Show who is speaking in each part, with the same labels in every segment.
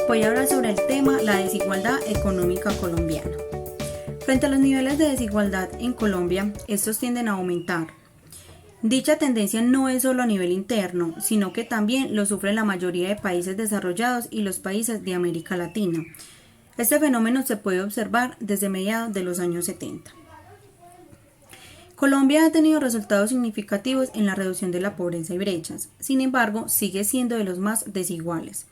Speaker 1: Voy a hablar sobre el tema la desigualdad económica colombiana. Frente a los niveles de desigualdad en Colombia, estos tienden a aumentar. Dicha tendencia no es solo a nivel interno, sino que también lo sufren la mayoría de países desarrollados y los países de América Latina. Este fenómeno se puede observar desde mediados de los años 70. Colombia ha tenido resultados significativos en la reducción de la pobreza y brechas, sin embargo, sigue siendo de los más desiguales.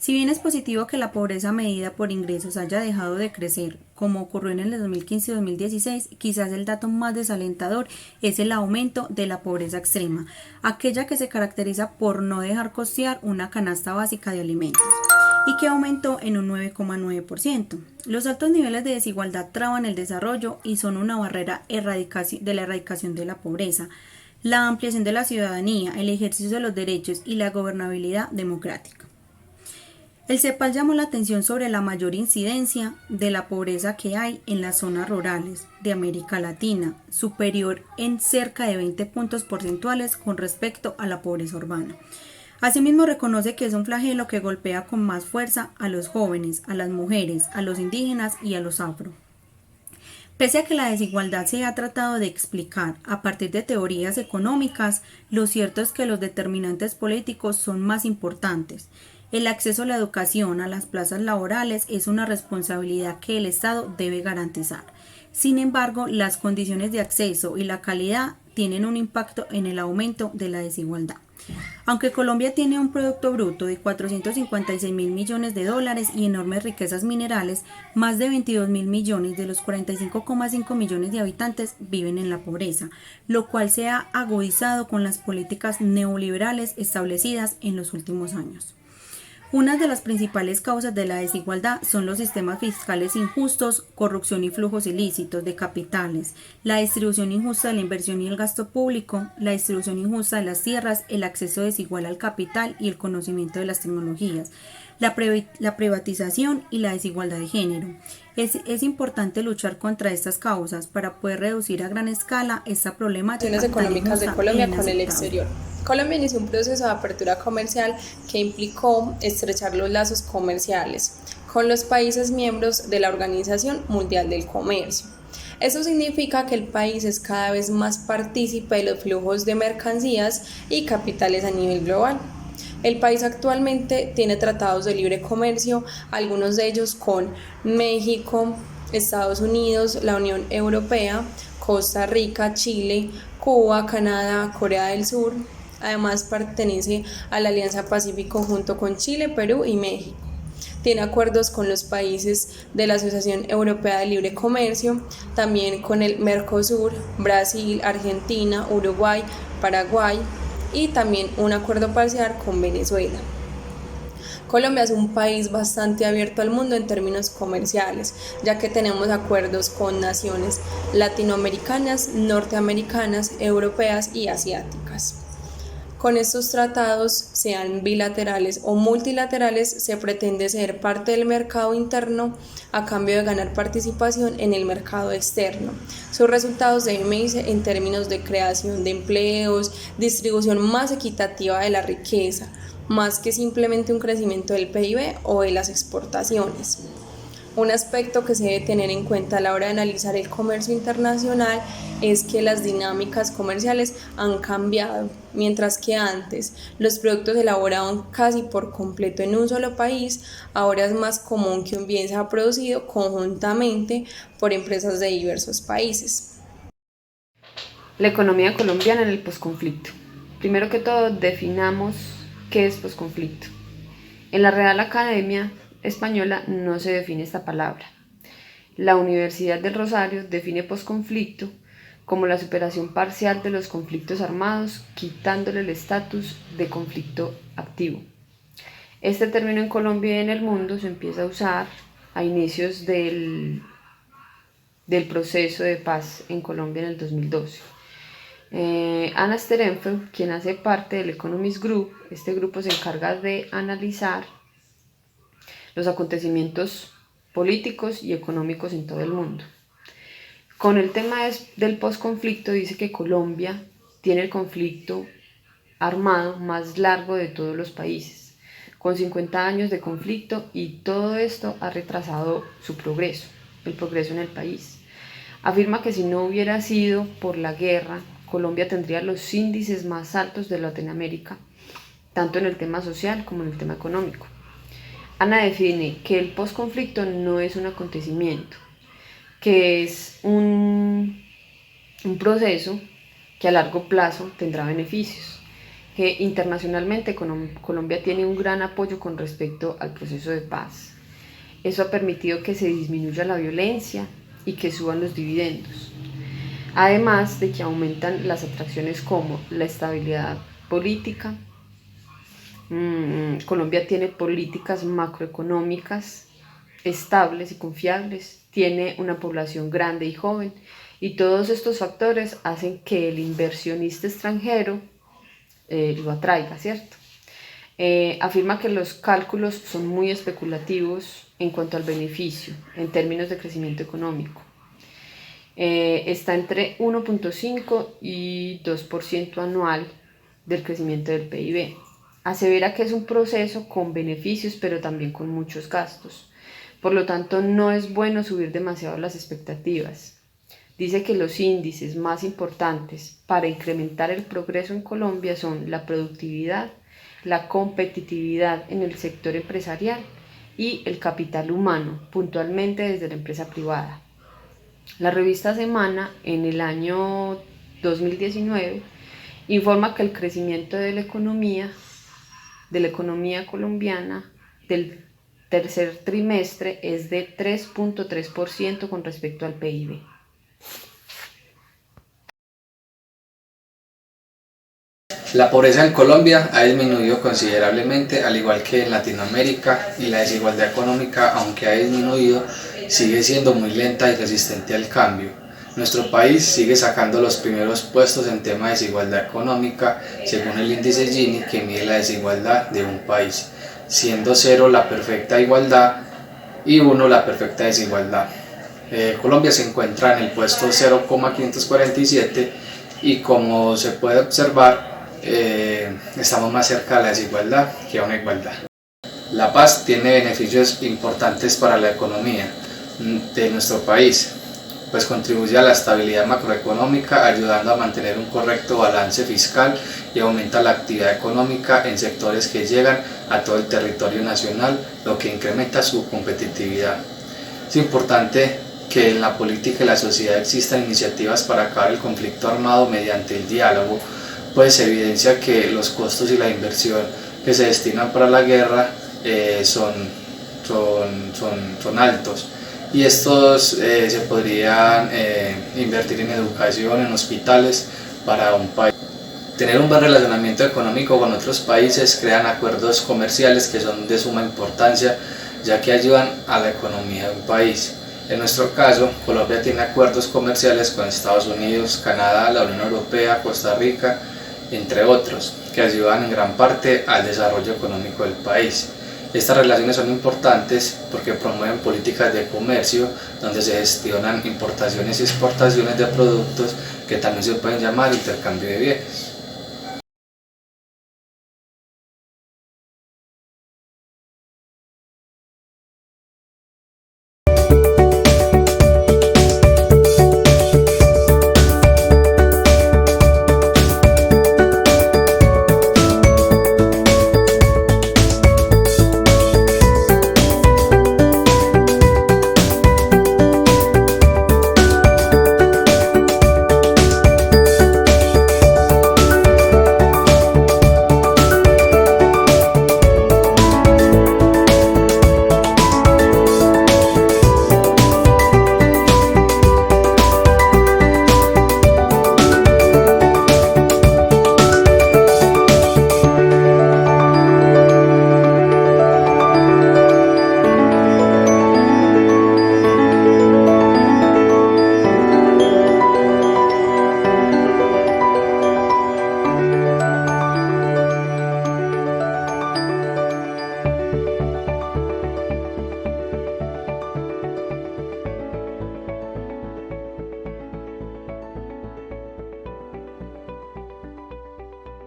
Speaker 1: Si bien es positivo que la pobreza medida por ingresos haya dejado de crecer, como ocurrió en el 2015 y 2016, quizás el dato más desalentador es el aumento de la pobreza extrema, aquella que se caracteriza por no dejar costear una canasta básica de alimentos y que aumentó en un 9,9%. Los altos niveles de desigualdad traban el desarrollo y son una barrera de la erradicación de la pobreza, la ampliación de la ciudadanía, el ejercicio de los derechos y la gobernabilidad democrática. El CEPAL llamó la atención sobre la mayor incidencia de la pobreza que hay en las zonas rurales de América Latina, superior en cerca de 20 puntos porcentuales con respecto a la pobreza urbana. Asimismo, reconoce que es un flagelo que golpea con más fuerza a los jóvenes, a las mujeres, a los indígenas y a los afro. Pese a que la desigualdad se ha tratado de explicar a partir de teorías económicas, lo cierto es que los determinantes políticos son más importantes. El acceso a la educación, a las plazas laborales, es una responsabilidad que el Estado debe garantizar. Sin embargo, las condiciones de acceso y la calidad tienen un impacto en el aumento de la desigualdad. Aunque Colombia tiene un Producto Bruto de 456.000 millones de dólares y enormes riquezas minerales, más de 22.000 millones de los 45,5 millones de habitantes viven en la pobreza, lo cual se ha agudizado con las políticas neoliberales establecidas en los últimos años. Una de las principales causas de la desigualdad son los sistemas fiscales injustos, corrupción y flujos ilícitos de capitales, la distribución injusta de la inversión y el gasto público, la distribución injusta de las tierras, el acceso desigual al capital y el conocimiento de las tecnologías, la privatización y la desigualdad de género. Es importante luchar contra estas causas para poder reducir a gran escala esta problemática
Speaker 2: Económicas de Colombia con el exterior. Colombia inició un proceso de apertura comercial que implicó estrechar los lazos comerciales con los países miembros de la Organización Mundial del Comercio. Eso significa que el país es cada vez más partícipe de los flujos de mercancías y capitales a nivel global. El país actualmente tiene tratados de libre comercio, algunos de ellos con México, Estados Unidos, la Unión Europea, Costa Rica, Chile, Cuba, Canadá, Corea del Sur. Además pertenece a la Alianza Pacífico junto con Chile, Perú y México. Tiene acuerdos con los países de la Asociación Europea de Libre Comercio, también con el Mercosur, Brasil, Argentina, Uruguay, Paraguay y también un acuerdo parcial con Venezuela. Colombia es un país bastante abierto al mundo en términos comerciales, ya que tenemos acuerdos con naciones latinoamericanas, norteamericanas, europeas y asiáticas. Con estos tratados, sean bilaterales o multilaterales, se pretende ser parte del mercado interno a cambio de ganar participación en el mercado externo. Sus resultados deben medirse en términos de creación de empleos, distribución más equitativa de la riqueza, más que simplemente un crecimiento del PIB o de las exportaciones. Un aspecto que se debe tener en cuenta a la hora de analizar el comercio internacional es que las dinámicas comerciales han cambiado. Mientras que antes los productos se elaboraban casi por completo en un solo país, ahora es más común que un bien sea producido conjuntamente por empresas de diversos países.
Speaker 3: La economía colombiana en el posconflicto. Primero que todo, definamos qué es posconflicto. En la Real Academia Española no se define esta palabra. La Universidad del Rosario define posconflicto como la superación parcial de los conflictos armados, quitándole el estatus de conflicto activo. Este término en Colombia y en el mundo se empieza a usar a inicios del proceso de paz en Colombia en el 2012. Anna Sterenfeld, quien hace parte del Economist Group, este grupo se encarga de analizar los acontecimientos políticos y económicos en todo el mundo. Con el tema del posconflicto dice que Colombia tiene el conflicto armado más largo de todos los países, con 50 años de conflicto, y todo esto ha retrasado su progreso, el progreso en el país. Afirma que si no hubiera sido por la guerra, Colombia tendría los índices más altos de Latinoamérica, tanto en el tema social como en el tema económico. Ana define que el posconflicto no es un acontecimiento, que es un proceso que a largo plazo tendrá beneficios, que internacionalmente Colombia tiene un gran apoyo con respecto al proceso de paz. Eso ha permitido que se disminuya la violencia y que suban los dividendos, además de que aumentan las atracciones como la estabilidad política. Colombia tiene políticas macroeconómicas estables y confiables, tiene una población grande y joven, y todos estos factores hacen que el inversionista extranjero lo atraiga, ¿cierto? Afirma que los cálculos son muy especulativos en cuanto al beneficio en términos de crecimiento económico. Está entre 1.5 y 2% anual del crecimiento del PIB. Asevera que es un proceso con beneficios, pero también con muchos gastos. Por lo tanto, no es bueno subir demasiado las expectativas. Dice que los índices más importantes para incrementar el progreso en Colombia son la productividad, la competitividad en el sector empresarial y el capital humano, puntualmente desde la empresa privada. La revista Semana, en el año 2019, informa que el crecimiento de la economía colombiana del tercer trimestre es de 3.3% con respecto al PIB.
Speaker 4: La pobreza en Colombia ha disminuido considerablemente, al igual que en Latinoamérica, y la desigualdad económica, aunque ha disminuido, sigue siendo muy lenta y resistente al cambio. Nuestro país sigue sacando los primeros puestos en tema de desigualdad económica, según el índice Gini, que mide la desigualdad de un país, siendo 0 la perfecta igualdad y 1 la perfecta desigualdad. Colombia se encuentra en el puesto 0,547 y, como se puede observar, estamos más cerca de la desigualdad que a una igualdad. La paz tiene beneficios importantes para la economía de nuestro país, pues contribuye a la estabilidad macroeconómica, ayudando a mantener un correcto balance fiscal, y aumenta la actividad económica en sectores que llegan a todo el territorio nacional, lo que incrementa su competitividad. Es importante que en la política y la sociedad existan iniciativas para acabar el conflicto armado mediante el diálogo, pues se evidencia que los costos y la inversión que se destinan para la guerra son altos, y estos se podrían invertir en educación, en hospitales para un país. Tener un buen relacionamiento económico con otros países crean acuerdos comerciales que son de suma importancia, ya que ayudan a la economía de un país. En nuestro caso, Colombia tiene acuerdos comerciales con Estados Unidos, Canadá, la Unión Europea, Costa Rica, entre otros, que ayudan en gran parte al desarrollo económico del país. Estas relaciones son importantes porque promueven políticas de comercio donde se gestionan importaciones y exportaciones de productos, que también se pueden llamar intercambio de bienes.